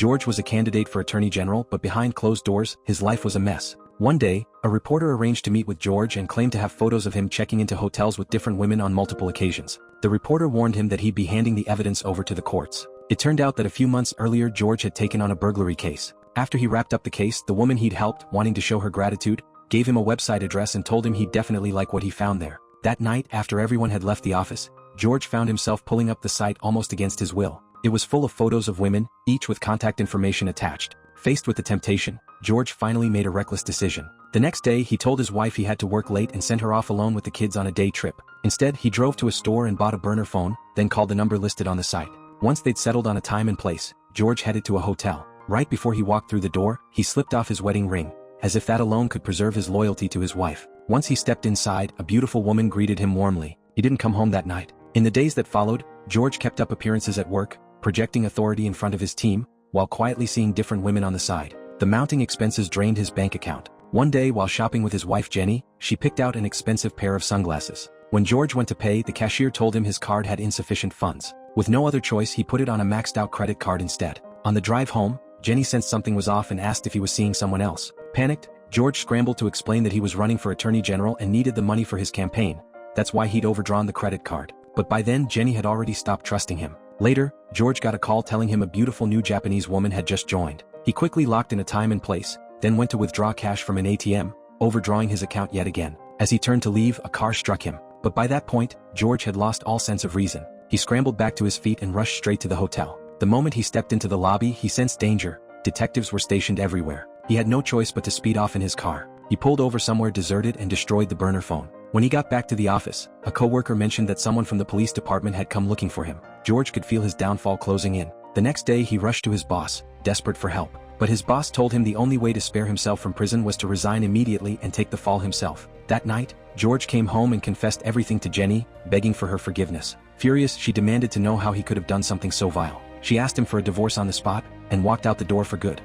George was a candidate for Attorney General, but behind closed doors, his life was a mess. One day, a reporter arranged to meet with George and claimed to have photos of him checking into hotels with different women on multiple occasions. The reporter warned him that he'd be handing the evidence over to the courts. It turned out that a few months earlier George had taken on a burglary case. After he wrapped up the case, the woman he'd helped, wanting to show her gratitude, gave him a website address and told him he'd definitely like what he found there. That night, after everyone had left the office, George found himself pulling up the site almost against his will. It was full of photos of women, each with contact information attached. Faced with the temptation, George finally made a reckless decision. The next day he told his wife he had to work late and sent her off alone with the kids on a day trip. Instead, he drove to a store and bought a burner phone, then called the number listed on the site. Once they'd settled on a time and place, George headed to a hotel. Right before he walked through the door, he slipped off his wedding ring, as if that alone could preserve his loyalty to his wife. Once he stepped inside, a beautiful woman greeted him warmly. He didn't come home that night. In the days that followed, George kept up appearances at work, projecting authority in front of his team, while quietly seeing different women on the side. The mounting expenses drained his bank account. One day while shopping with his wife Jenny, she picked out an expensive pair of sunglasses. When George went to pay, the cashier told him his card had insufficient funds. With no other choice, he put it on a maxed-out credit card instead. On the drive home, Jenny sensed something was off and asked if he was seeing someone else. Panicked, George scrambled to explain that he was running for Attorney General and needed the money for his campaign. That's why he'd overdrawn the credit card. But by then Jenny had already stopped trusting him. Later, George got a call telling him a beautiful new Japanese woman had just joined. He quickly locked in a time and place, then went to withdraw cash from an ATM, overdrawing his account yet again. As he turned to leave, a car struck him. But by that point, George had lost all sense of reason. He scrambled back to his feet and rushed straight to the hotel. The moment he stepped into the lobby, he sensed danger. Detectives were stationed everywhere. He had no choice but to speed off in his car. He pulled over somewhere deserted and destroyed the burner phone. When he got back to the office, a coworker mentioned that someone from the police department had come looking for him. George could feel his downfall closing in. The next day he rushed to his boss, desperate for help. But his boss told him the only way to spare himself from prison was to resign immediately and take the fall himself. That night, George came home and confessed everything to Jenny, begging for her forgiveness. Furious, she demanded to know how he could have done something so vile. She asked him for a divorce on the spot, and walked out the door for good.